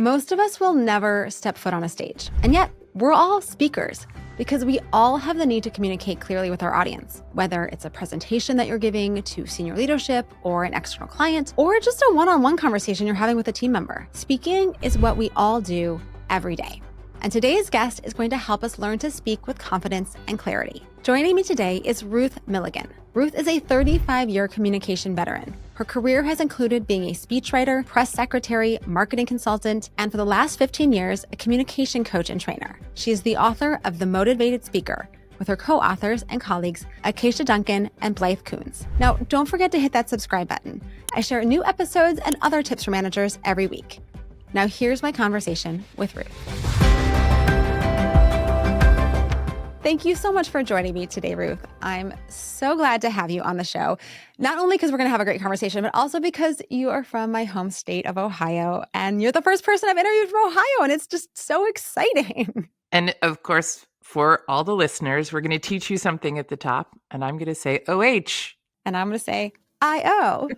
Most of us will never step foot on a stage, and yet we're all speakers because we all have the need to communicate clearly with our audience, whether it's a presentation that you're giving to senior leadership or an external client, or just a one-on-one conversation you're having with a team member. Speaking is what we all do every day. And today's guest is going to help us learn to speak with confidence and clarity. Joining me today is Ruth Milligan. Ruth is a 35-year communication veteran. Her career has included being a speechwriter, press secretary, marketing consultant, and for the last 15 years, a communication coach and trainer. She is the author of The Motivated Speaker, with her co-authors and colleagues, Acacia, Duncan, and Blythe, Coons. Now, don't forget to hit that subscribe button. I share new episodes and other tips for managers every week. Now, here's my conversation with Ruth. Thank you so much for joining me today, Ruth. I'm so glad to have you on the show, not only because we're going to have a great conversation, but also because you are from my home state of Ohio, and you're the first person I've interviewed from Ohio, and it's just so exciting. And of course, for all the listeners, we're going to teach you something at the top, and I'm going to say OH. And I'm going to say IO.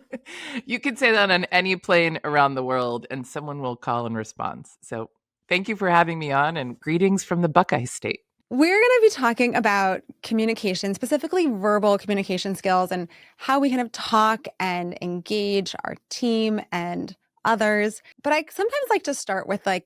You can say that on any plane around the world, and someone will call in response. So thank you for having me on, and greetings from the Buckeye State. We're going to be talking about communication, specifically verbal communication skills, and how we kind of talk and engage our team and others. But I sometimes like to start with what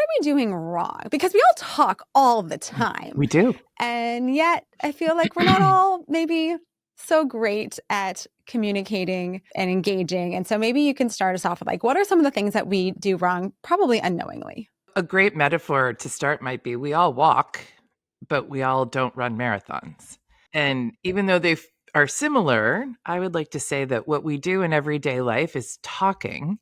are we doing wrong? Because we all talk all the time. We do. And yet I feel like we're not all maybe so great at communicating and engaging. And so maybe you can start us off with what are some of the things that we do wrong, probably unknowingly? A great metaphor to start might be we all walk, but we all don't run marathons. And even though they are similar, I would like to say that what we do in everyday life is talking.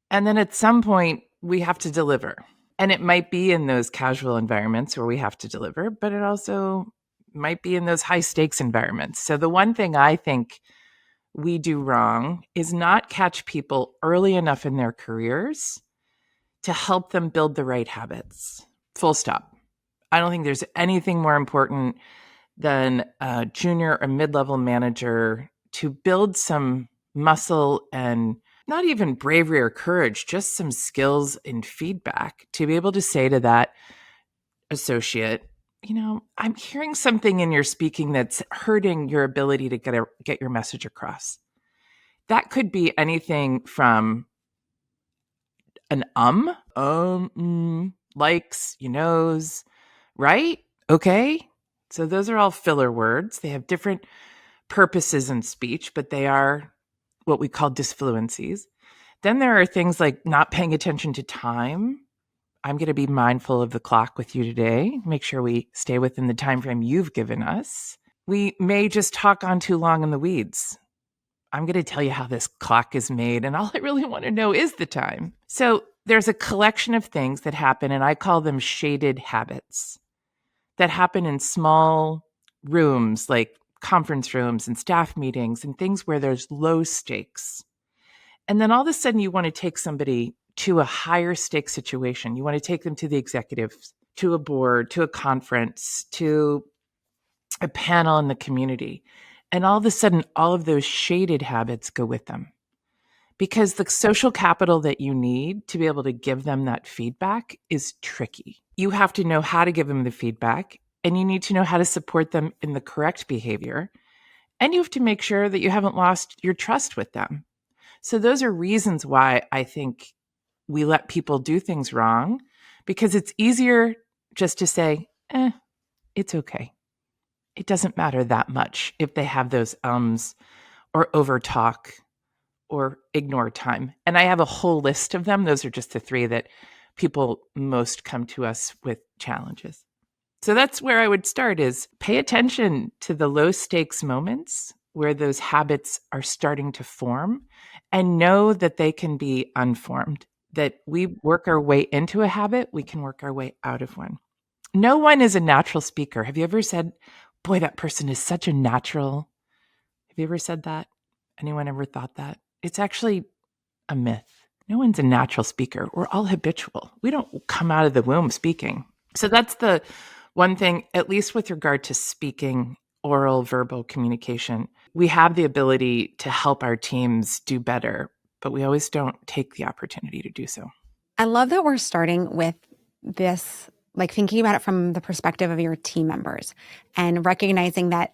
And then at some point, we have to deliver. And it might be in those casual environments where we have to deliver, but it also might be in those high stakes environments. So the one thing I think we do wrong is not catch people early enough in their careers to help them build the right habits. Full stop. I don't think there's anything more important than a junior or mid-level manager to build some muscle and not even bravery or courage, just some skills and feedback to be able to say to that associate, I'm hearing something in your speaking that's hurting your ability to get your message across. That could be anything from an likes, right? Okay. So those are all filler words. They have different purposes in speech, but they are what we call disfluencies. Then there are things like not paying attention to time. I'm going to be mindful of the clock with you today. Make sure we stay within the time frame you've given us. We may just talk on too long in the weeds. I'm going to tell you how this clock is made, and all I really want to know is the time. So there's a collection of things that happen, and I call them shaded habits that happen in small rooms like conference rooms and staff meetings and things where there's low stakes. And then all of a sudden you want to take somebody to a higher stake situation. You want to take them to the executives, to a board, to a conference, to a panel in the community. And all of a sudden, all of those shaded habits go with them. Because the social capital that you need to be able to give them that feedback is tricky. You have to know how to give them the feedback, and you need to know how to support them in the correct behavior. And you have to make sure that you haven't lost your trust with them. So those are reasons why I think we let people do things wrong, because it's easier just to say, it's okay. It doesn't matter that much if they have those or overtalk or ignore time. And I have a whole list of them. Those are just the three that people most come to us with challenges. So that's where I would start, is pay attention to the low stakes moments where those habits are starting to form, and know that they can be unformed, that we work our way into a habit, we can work our way out of one. No one is a natural speaker. Have you ever said, boy, that person is such a natural? Have you ever said that? Anyone ever thought that? It's actually a myth. No one's a natural speaker. We're all habitual. We don't come out of the womb speaking. So that's the one thing, at least with regard to speaking, oral, verbal communication. We have the ability to help our teams do better, but we always don't take the opportunity to do so. I love that we're starting with this, like thinking about it from the perspective of your team members and recognizing that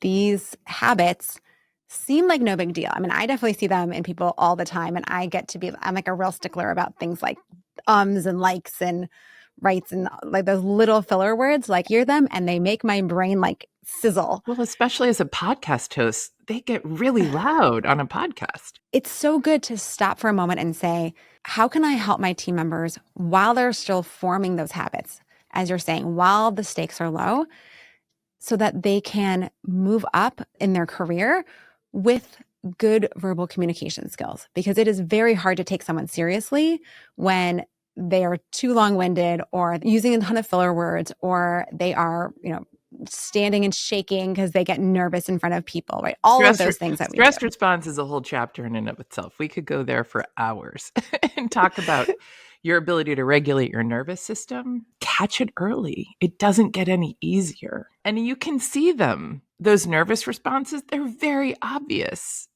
these habits seem like no big deal. I mean, I definitely see them in people all the time, and I'm like a real stickler about things like ums and likes and rights and like those little filler words. Like, hear them and they make my brain like sizzle. Well, especially as a podcast host, they get really loud on a podcast. It's so good to stop for a moment and say, how can I help my team members while they're still forming those habits? As you're saying, while the stakes are low, so that they can move up in their career with good verbal communication skills. Because it is very hard to take someone seriously when they are too long-winded or using a ton of filler words, or they are, standing and shaking because they get nervous in front of people, right? All of those things that we do. Stress response is a whole chapter in and of itself. We could go there for hours and talk about your ability to regulate your nervous system. Catch it early. It doesn't get any easier. And you can see them. Those nervous responses, they're very obvious.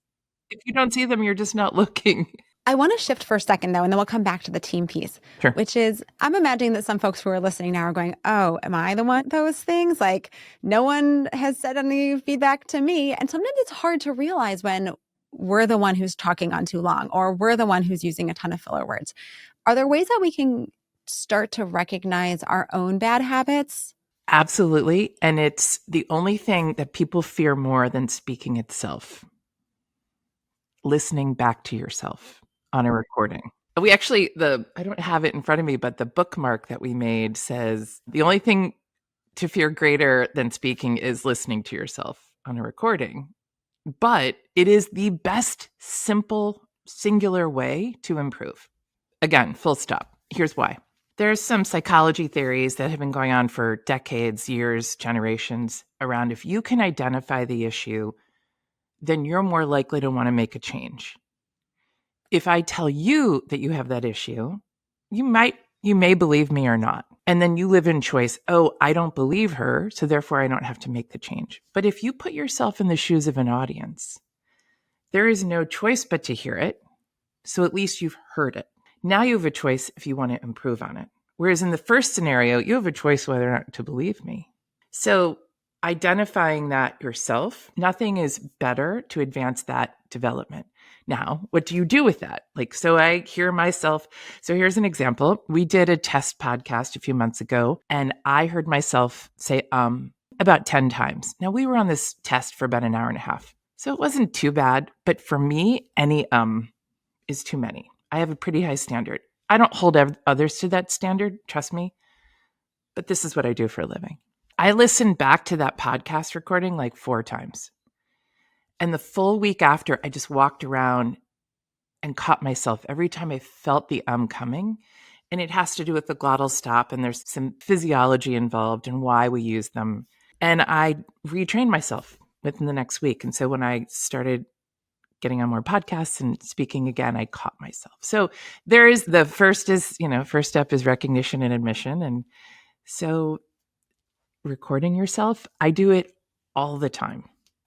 If you don't see them, you're just not looking. I want to shift for a second, though, and then we'll come back to the team piece, Sure. Which is, I'm imagining that some folks who are listening now are going, oh, am I the one those things? Like, no one has said any feedback to me. And sometimes it's hard to realize when we're the one who's talking on too long, or we're the one who's using a ton of filler words. Are there ways that we can start to recognize our own bad habits? Absolutely. And it's the only thing that people fear more than speaking itself. Listening back to yourself on a recording. We actually, I don't have it in front of me, but the bookmark that we made says the only thing to fear greater than speaking is listening to yourself on a recording. But it is the best, simple, singular way to improve. Again, full stop. Here's why. There's some psychology theories that have been going on for decades, years, generations around if you can identify the issue, then you're more likely to want to make a change. If I tell you that you have that issue, you may believe me or not. And then you live in choice. Oh, I don't believe her, so therefore I don't have to make the change. But if you put yourself in the shoes of an audience, there is no choice but to hear it. So at least you've heard it. Now you have a choice if you want to improve on it. Whereas in the first scenario, you have a choice whether or not to believe me. So identifying that yourself, nothing is better to advance that development. Now, what do you do with that? So I hear myself. So here's an example. We did a test podcast a few months ago, and I heard myself say, about 10 times. Now, we were on this test for about an hour and a half. So it wasn't too bad. But for me, any is too many. I have a pretty high standard. I don't hold others to that standard, trust me. But this is what I do for a living. I listened back to that podcast recording 4 times. And the full week after, I just walked around and caught myself every time I felt the coming. And it has to do with the glottal stop. And there's some physiology involved and why we use them. And I retrained myself within the next week. And so when I started getting on more podcasts and speaking again, I caught myself. So there is first step is recognition and admission. And so recording yourself, I do it all the time.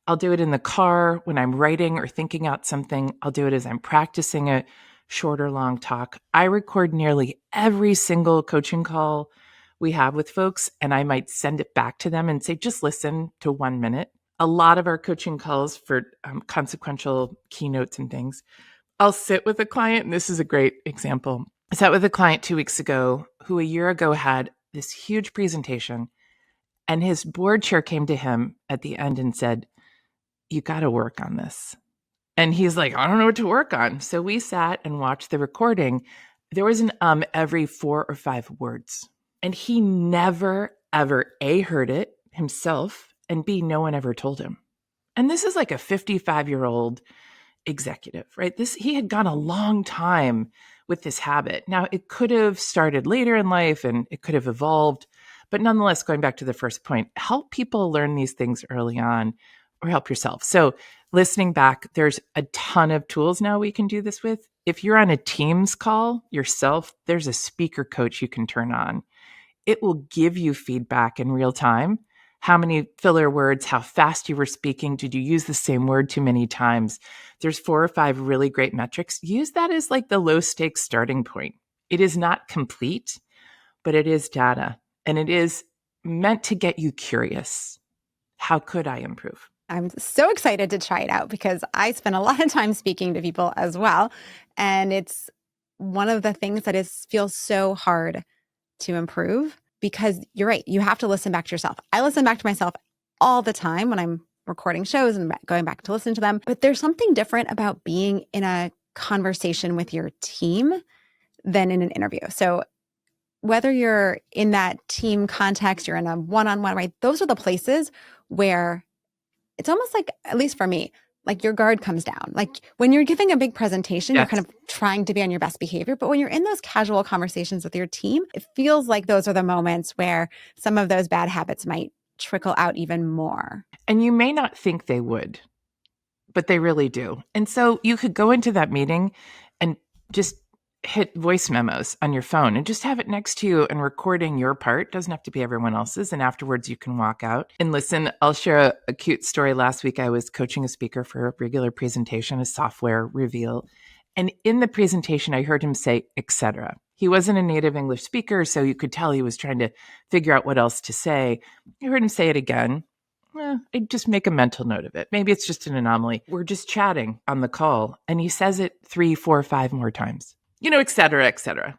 I'll do it in the car when I'm writing or thinking out something. I'll do it as I'm practicing a short or long talk. I record nearly every single coaching call we have with folks, and I might send it back to them and say, just listen to 1 minute. A lot of our coaching calls for consequential keynotes and things, I'll sit with a client, and this is a great example. I sat with a client 2 weeks ago who a year ago had this huge presentation, and his board chair came to him at the end and said, you got to work on this. And he's like, I don't know what to work on. So we sat and watched the recording. There was an every 4 or 5 words. And he never, ever, A, heard it himself, and B, no one ever told him. And this is like a 55-year-old executive, right? He had gone a long time with this habit. Now, it could have started later in life and it could have evolved. But nonetheless, going back to the first point, help people learn these things early on, or help yourself. So listening back, there's a ton of tools now we can do this with. If you're on a Teams call yourself, there's a speaker coach you can turn on. It will give you feedback in real time. How many filler words, how fast you were speaking, did you use the same word too many times? There's 4 or 5 really great metrics. Use that as the low stakes starting point. It is not complete, but it is data, and it is meant to get you curious. How could I improve? I'm so excited to try it out because I spend a lot of time speaking to people as well. And it's one of the things that feels so hard to improve because you're right. You have to listen back to yourself. I listen back to myself all the time when I'm recording shows and going back to listen to them. But there's something different about being in a conversation with your team than in an interview. So whether you're in that team context, you're in a one-on-one, right? Those are the places where it's almost like, at least for me, like your guard comes down. Like when you're giving a big presentation, you're Yes. kind of trying to be on your best behavior. But when you're in those casual conversations with your team, it feels like those are the moments where some of those bad habits might trickle out even more. And you may not think they would, but they really do. And so you could go into that meeting and just hit voice memos on your phone and just have it next to you and recording your part. Doesn't have to be everyone else's. And afterwards you can walk out and listen. I'll share a cute story. Last week I was coaching a speaker for a regular presentation, a software reveal. And in the presentation, I heard him say, etc. He wasn't a native English speaker, so you could tell he was trying to figure out what else to say. I heard him say it again. I just make a mental note of it. Maybe it's just an anomaly. We're just chatting on the call, and he says it 3, 4, 5 more times. Et cetera, et cetera.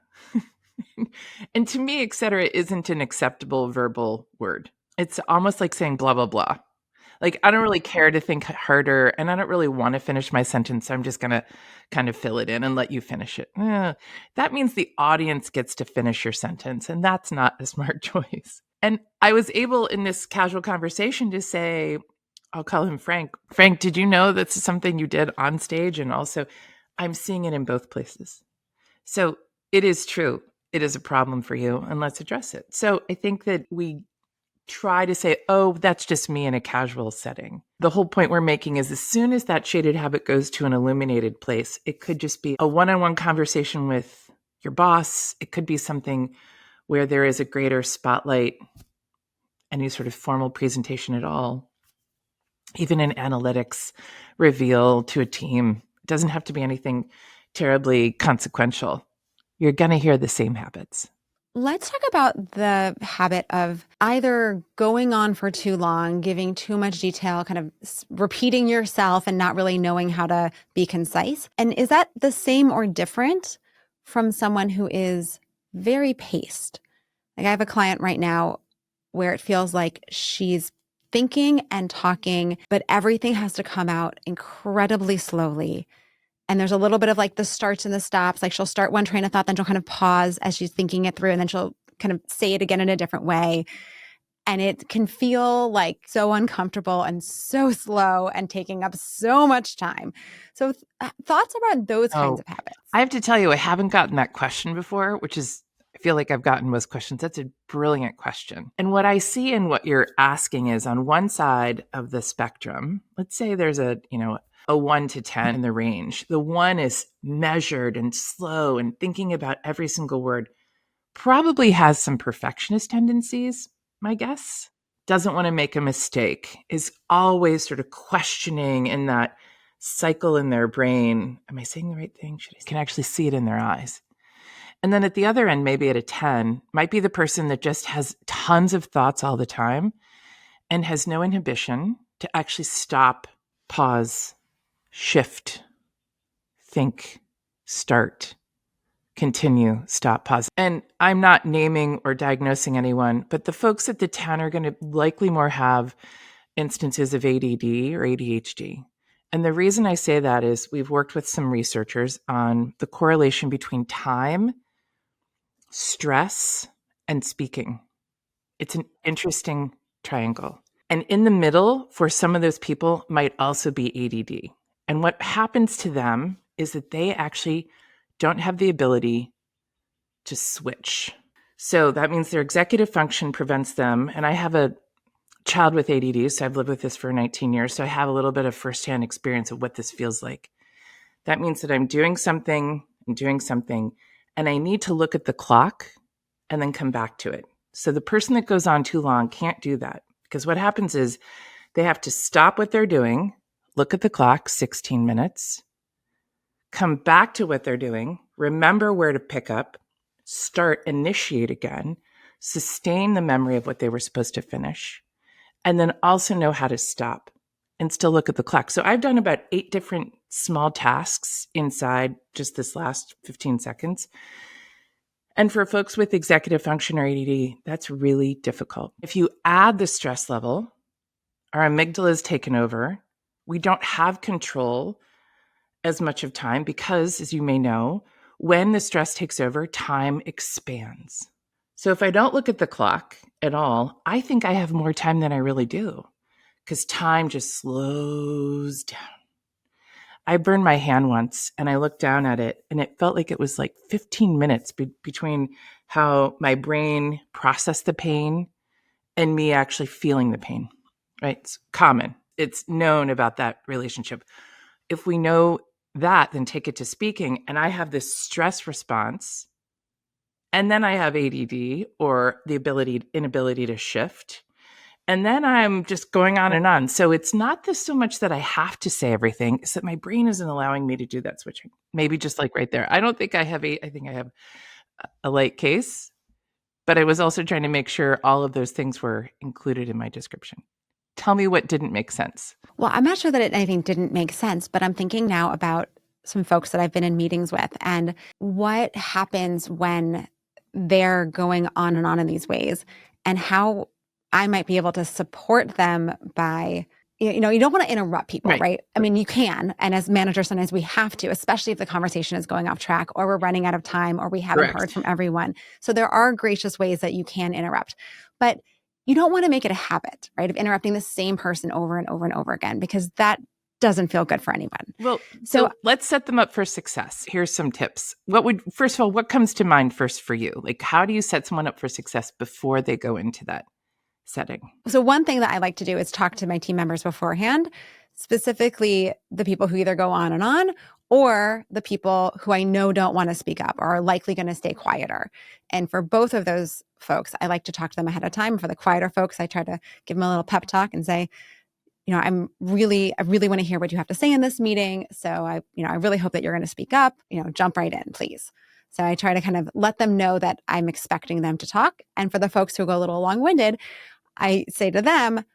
And to me, et cetera isn't an acceptable verbal word. It's almost like saying blah, blah, blah. Like, I don't really care to think harder, and I don't really want to finish my sentence. So I'm just going to kind of fill it in and let you finish it. That means the audience gets to finish your sentence, and that's not a smart choice. And I was able in this casual conversation to say, I'll call him Frank. Frank, did you know that's something you did on stage? And also, I'm seeing it in both places. So it is true. It is a problem for you, and let's address it. So I think that we try to say, oh, that's just me in a casual setting. The whole point we're making is as soon as that shaded habit goes to an illuminated place, it could just be a one-on-one conversation with your boss. It could be something where there is a greater spotlight, any sort of formal presentation at all. Even an analytics reveal to a team. It doesn't have to be anything terribly consequential. You're going to hear the same habits. Let's talk about the habit of either going on for too long, giving too much detail, kind of repeating yourself and not really knowing how to be concise. And is that the same or different from someone who is very paced? Like I have a client right now where it feels like she's thinking and talking, but everything has to come out incredibly slowly. And there's a little bit of like the starts and the stops. Like she'll start one train of thought, then she'll kind of pause as she's thinking it through, and then she'll kind of say it again in a different way. And it can feel like so uncomfortable and so slow and taking up so much time. So thoughts about those kinds of habits? I have to tell you, I haven't gotten that question before, which is, I feel like I've gotten most questions. That's a brilliant question. And what I see in what you're asking is on one side of the spectrum, let's say there's a 1 to 10 in the range. The 1 is measured and slow and thinking about every single word, probably has some perfectionist tendencies, my guess. Doesn't want to make a mistake, is always sort of questioning in that cycle in their brain. Am I saying the right thing? Can actually see it in their eyes. And then at the other end, maybe at a 10, might be the person that just has tons of thoughts all the time and has no inhibition to actually stop, pause, shift, think, start, continue, stop, pause. And I'm not naming or diagnosing anyone, but the folks at the 10 are going to likely more have instances of ADD or ADHD. And the reason I say that is we've worked with some researchers on the correlation between time, stress, and speaking. It's an interesting triangle. And in the middle, for some of those people, might also be ADD. And what happens to them is that they actually don't have the ability to switch. So that means their executive function prevents them. And I have a child with ADD, so I've lived with this for 19 years. So I have a little bit of firsthand experience of what this feels like. That means that I'm doing something, and I need to look at the clock and then come back to it. So the person that goes on too long can't do that, because what happens is they have to stop what they're doing, look at the clock, 16 minutes, come back to what they're doing, remember where to pick up, initiate again, sustain the memory of what they were supposed to finish, and then also know how to stop and still look at the clock. So I've done about 8 different small tasks inside just this last 15 seconds. And for folks with executive function or ADD, that's really difficult. If you add the stress level, our amygdala is taken over. We don't have control as much of time because, as you may know, when the stress takes over, time expands. So if I don't look at the clock at all, I think I have more time than I really do because time just slows down. I burned my hand once and I looked down at it and it felt like it was like 15 minutes between how my brain processed the pain and me actually feeling the pain, right? It's common. It's known about that relationship. If we know that, then take it to speaking. And I have this stress response. And then I have ADD or the inability to shift. And then I'm just going on and on. So it's not so much that I have to say everything, it's that my brain isn't allowing me to do that switching. Maybe just like right there. I don't think I have I think I have a light case, but I was also trying to make sure all of those things were included in my description. Tell me what didn't make sense. Well, I'm not sure that anything didn't make sense, but I'm thinking now about some folks that I've been in meetings with and what happens when they're going on and on in these ways and how I might be able to support them by, you don't want to interrupt people, right? I mean, you can. And as managers, sometimes we have to, especially if the conversation is going off track or we're running out of time or we haven't heard from everyone. So there are gracious ways that you can interrupt. But you don't want to make it a habit, right, of interrupting the same person over and over and over again, because that doesn't feel good for anyone. Well, so let's set them up for success. Here's some tips. First of all, what comes to mind first for you? Like, how do you set someone up for success before they go into that setting? So one thing that I like to do is talk to my team members beforehand, specifically the people who either go on or the people who I know don't want to speak up or are likely going to stay quieter. And for both of those folks, I like to talk to them ahead of time. For the quieter folks, I try to give them a little pep talk and say, I really want to hear what you have to say in this meeting. So I really hope that you're going to speak up, jump right in, please. So I try to kind of let them know that I'm expecting them to talk. And for the folks who go a little long-winded, I say to them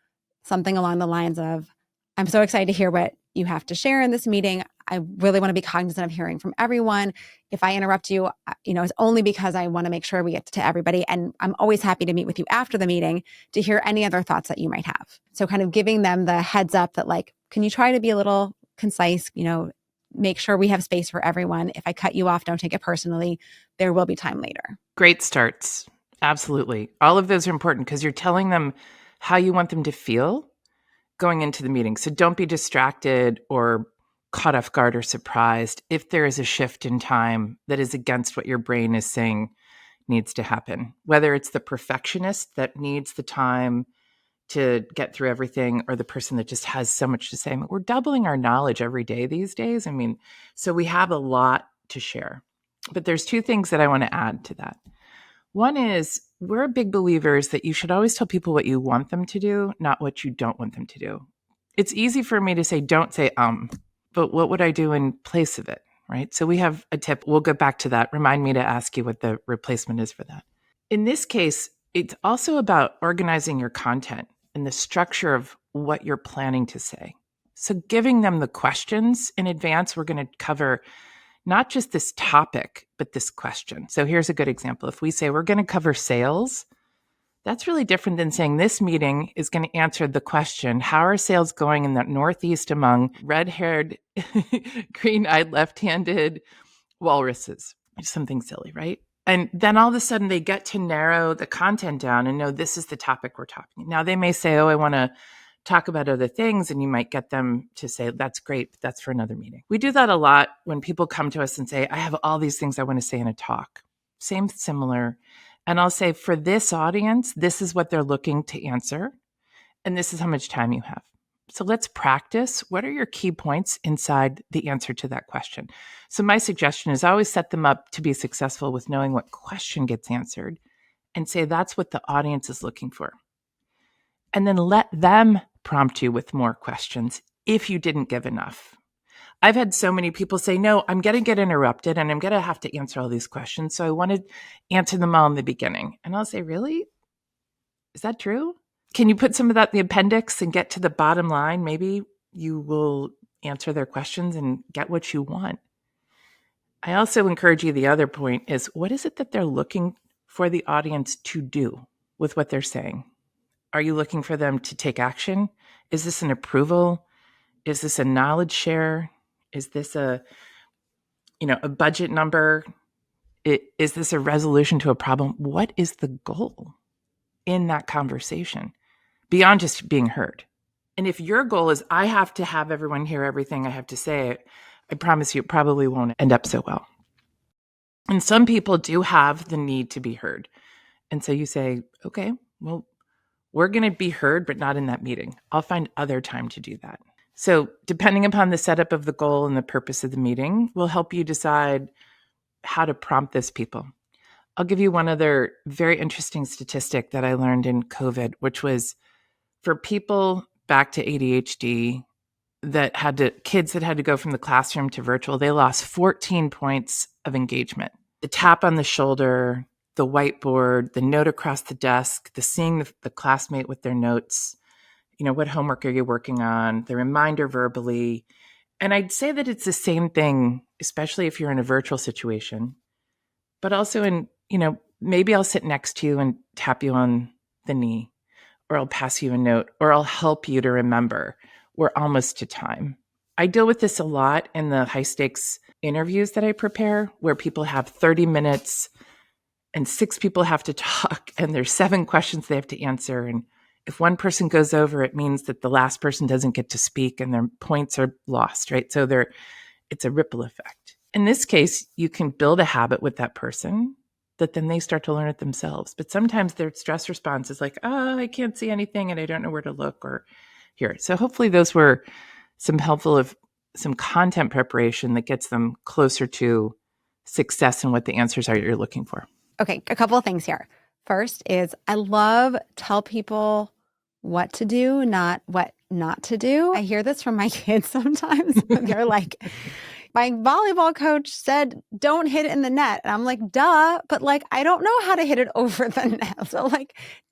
something along the lines of, I'm so excited to hear what you have to share in this meeting. I really want to be cognizant of hearing from everyone. If I interrupt you, it's only because I want to make sure we get to everybody. And I'm always happy to meet with you after the meeting to hear any other thoughts that you might have. So kind of giving them the heads up that can you try to be a little concise, make sure we have space for everyone. If I cut you off, don't take it personally. There will be time later. Great starts. Absolutely. All of those are important because you're telling them how you want them to feel going into the meeting. So don't be distracted or caught off guard or surprised if there is a shift in time that is against what your brain is saying needs to happen. Whether it's the perfectionist that needs the time to get through everything or the person that just has so much to say. I mean, we're doubling our knowledge every day these days. I mean, so we have a lot to share. But there's 2 things that I want to add to that. One is we're big believers that you should always tell people what you want them to do, not what you don't want them to do. It's easy for me to say, don't say, but what would I do in place of it, right? So we have a tip. We'll go back to that. Remind me to ask you what the replacement is for that. In this case, it's also about organizing your content and the structure of what you're planning to say. So giving them the questions in advance, we're going to cover not just this topic, but this question. So here's a good example. If we say we're going to cover sales, that's really different than saying this meeting is going to answer the question, how are sales going in the Northeast among red-haired, green-eyed, left-handed walruses? Something silly, right? And then all of a sudden they get to narrow the content down and know this is the topic we're talking. Now they may say, I want to talk about other things, and you might get them to say, that's great, but that's for another meeting. We do that a lot when people come to us and say, I have all these things I want to say in a talk. Similar. And I'll say, for this audience, this is what they're looking to answer, and this is how much time you have. So let's practice. What are your key points inside the answer to that question? So my suggestion is always set them up to be successful with knowing what question gets answered and say that's what the audience is looking for. And then let them prompt you with more questions if you didn't give enough. I've had so many people say, no, I'm going to get interrupted and I'm going to have to answer all these questions. So I want to answer them all in the beginning. And I'll say, really? Is that true? Can you put some of that in the appendix and get to the bottom line? Maybe you will answer their questions and get what you want. I also encourage you, the other point is, what is it that they're looking for the audience to do with what they're saying? Are you looking for them to take action? Is this an approval? Is this a knowledge share? Is this a budget number? Is this a resolution to a problem? What is the goal in that conversation beyond just being heard? And if your goal is, I have to have everyone hear everything I have to say, I promise you it probably won't end up so well. And some people do have the need to be heard. And so you say, okay, well, we're going to be heard, but not in that meeting. I'll find other time to do that. So depending upon the setup of the goal and the purpose of the meeting will help you decide how to prompt those people. I'll give you one other very interesting statistic that I learned in COVID, which was for people back to ADHD kids that had to go from the classroom to virtual, they lost 14 points of engagement. The tap on the shoulder, the whiteboard, the note across the desk, the seeing the classmate with their notes, what homework are you working on, the reminder verbally. And I'd say that it's the same thing, especially if you're in a virtual situation, but also in, maybe I'll sit next to you and tap you on the knee, or I'll pass you a note, or I'll help you to remember we're almost to time. I deal with this a lot in the high stakes interviews that I prepare, where people have 30 minutes and 6 people have to talk and there's 7 questions they have to answer. And if one person goes over, it means that the last person doesn't get to speak and their points are lost, right? So it's a ripple effect. In this case, you can build a habit with that person that then they start to learn it themselves. But sometimes their stress response is like, I can't see anything and I don't know where to look or here. So hopefully those were some content preparation that gets them closer to success and what the answers are you're looking for. Okay, a couple of things here. First is I love tell people what to do, not what not to do. I hear this from my kids sometimes. They're like, my volleyball coach said, don't hit it in the net. And I'm like, duh, but I don't know how to hit it over the net. So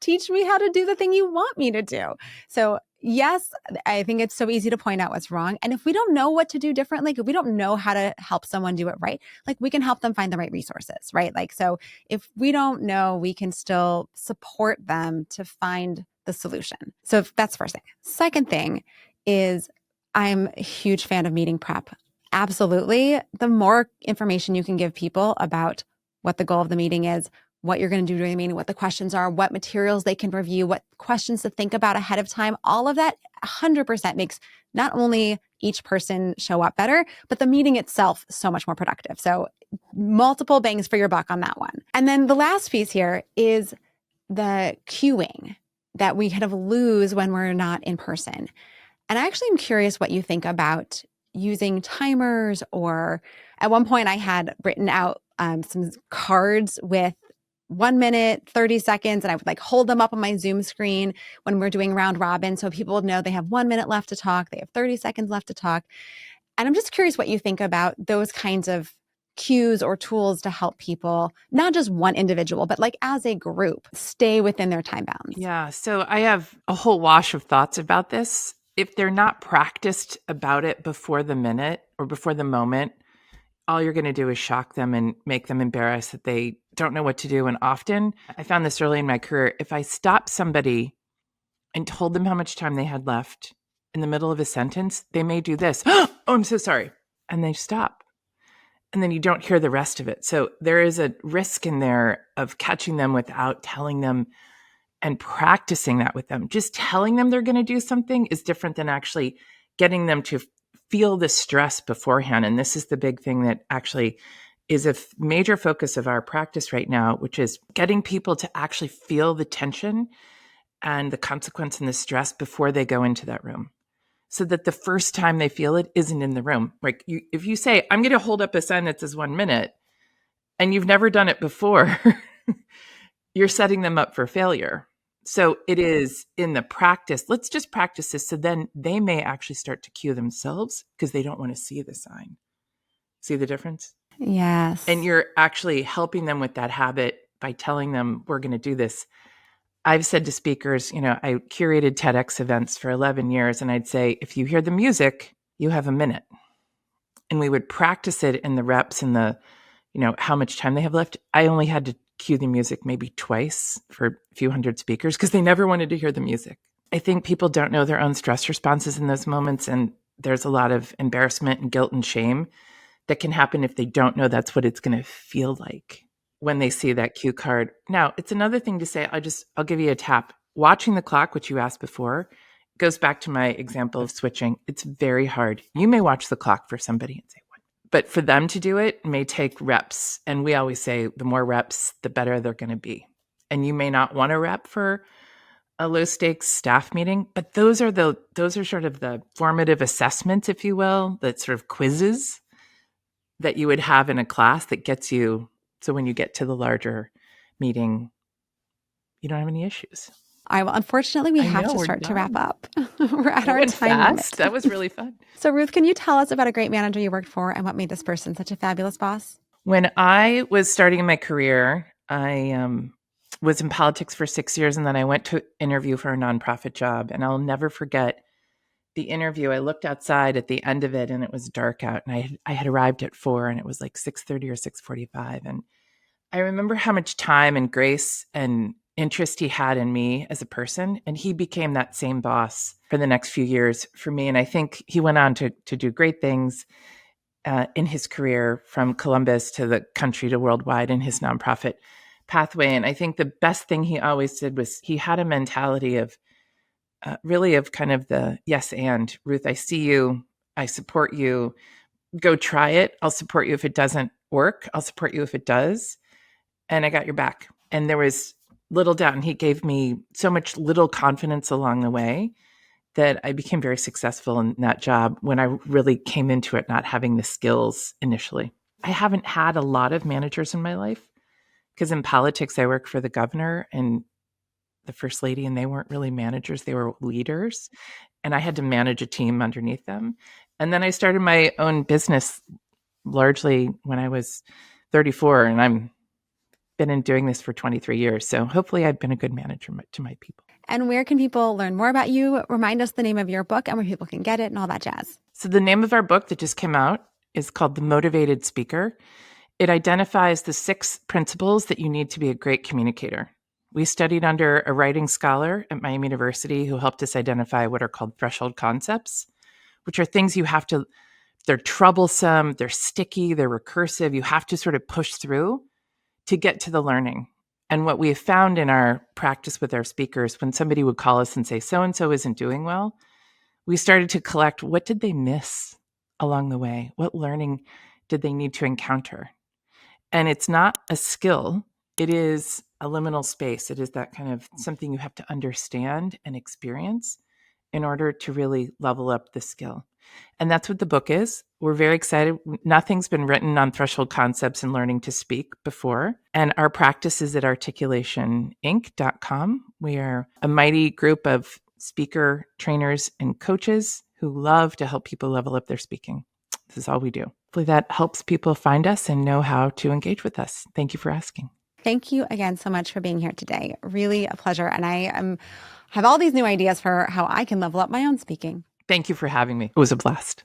teach me how to do the thing you want me to do. So yes, I think it's so easy to point out what's wrong. And if we don't know what to do differently, if we don't know how to help someone do it right, we can help them find the right resources, right? So if we don't know, we can still support them to find the solution. So that's the first thing. Second thing is I'm a huge fan of meeting prep. Absolutely. The more information you can give people about what the goal of the meeting is, what you're going to do during the meeting, what the questions are, what materials they can review, what questions to think about ahead of time, all of that 100% makes not only each person show up better, but the meeting itself so much more productive. So multiple bangs for your buck on that one. And then the last piece here is the cueing that we kind of lose when we're not in person. And I actually am curious what you think about using timers, or at one point I had written out some cards with 1 minute, 30 seconds, and I would hold them up on my Zoom screen when we're doing round robin so people would know they have 1 minute left to talk, they have 30 seconds left to talk. And I'm just curious what you think about those kinds of cues or tools to help people, not just one individual, but as a group, stay within their time bounds. Yeah. So I have a whole wash of thoughts about this. If they're not practiced about it before the minute or before the moment, all you're going to do is shock them and make them embarrassed that they don't know what to do. And often, I found this early in my career, if I stopped somebody and told them how much time they had left in the middle of a sentence, they may do this. Oh, I'm so sorry. And they stop. And then you don't hear the rest of it. So there is a risk in there of catching them without telling them and practicing that with them. Just telling them they're going to do something is different than actually getting them to feel the stress beforehand. And this is the big thing that actually is a major focus of our practice right now, which is getting people to actually feel the tension and the consequence and the stress before they go into that room, so that the first time they feel it isn't in the room. If you say, I'm going to hold up a sentence as 1 minute, and you've never done it before, you're setting them up for failure. So it is in the practice. Let's just practice this. So then they may actually start to cue themselves because they don't want to see the sign. See the difference? Yes. And you're actually helping them with that habit by telling them, we're going to do this. I've said to speakers, I curated TEDx events for 11 years, and I'd say, if you hear the music, you have a minute. And we would practice it in the reps and the, how much time they have left. I only had to cue the music maybe twice for a few hundred speakers because they never wanted to hear the music. I think people don't know their own stress responses in those moments, and there's a lot of embarrassment and guilt and shame that can happen if they don't know that's what it's going to feel like when they see that cue card. Now, it's another thing to say, I'll give you a tap. Watching the clock, which you asked before, goes back to my example of switching. It's very hard. You may watch the clock for somebody and say, what? But for them to do it may take reps. And we always say the more reps, the better they're going to be. And you may not want to rep for a low stakes staff meeting, but those are sort of the formative assessments, if you will, that sort of quizzes that you would have in a class that gets you. So when you get to the larger meeting, you don't have any issues. Unfortunately, we have to start to wrap up. We're at our time limit. That was really fun. So Ruth, can you tell us about a great manager you worked for and what made this person such a fabulous boss? When I was starting in my career, I was in politics for 6 years, and then I went to interview for a nonprofit job. And I'll never forget the interview. I looked outside at the end of it, and it was dark out. And I had arrived at 4, and it was like 6:30 or 6:45. And I remember how much time and grace and interest he had in me as a person. And he became that same boss for the next few years for me. And I think he went on to do great things in his career, from Columbus to the country to worldwide in his nonprofit pathway. And I think the best thing he always did was he had a mentality of really of kind of the yes and, Ruth, I see you, I support you, go try it. I'll support you if it doesn't work. I'll support you if it does. And I got your back. And there was little doubt. And he gave me so much little confidence along the way that I became very successful in that job when I really came into it not having the skills initially. I haven't had a lot of managers in my life because in politics, I work for the governor and the first lady, and they weren't really managers. They were leaders. And I had to manage a team underneath them. And then I started my own business largely when I was 34, and I'm been in doing this for 23 years. So hopefully I've been a good manager to my people. And where can people learn more about you? Remind us the name of your book and where people can get it and all that jazz. So the name of our book that just came out is called The Motivated Speaker. It identifies the 6 principles that you need to be a great communicator. We studied under a writing scholar at Miami University who helped us identify what are called threshold concepts, which are things they're troublesome, they're sticky, they're recursive. You have to sort of push through to get to the learning. And what we have found in our practice with our speakers, when somebody would call us and say, so-and-so isn't doing well, we started to collect, what did they miss along the way? What learning did they need to encounter? And it's not a skill. It is a liminal space. It is that kind of something you have to understand and experience in order to really level up the skill. And that's what the book is. We're very excited. Nothing's been written on threshold concepts and learning to speak before. And our practice is at articulationinc.com. We are a mighty group of speaker trainers and coaches who love to help people level up their speaking. This is all we do. Hopefully that helps people find us and know how to engage with us. Thank you for asking. Thank you again so much for being here today. Really a pleasure. And I have all these new ideas for how I can level up my own speaking. Thank you for having me. It was a blast.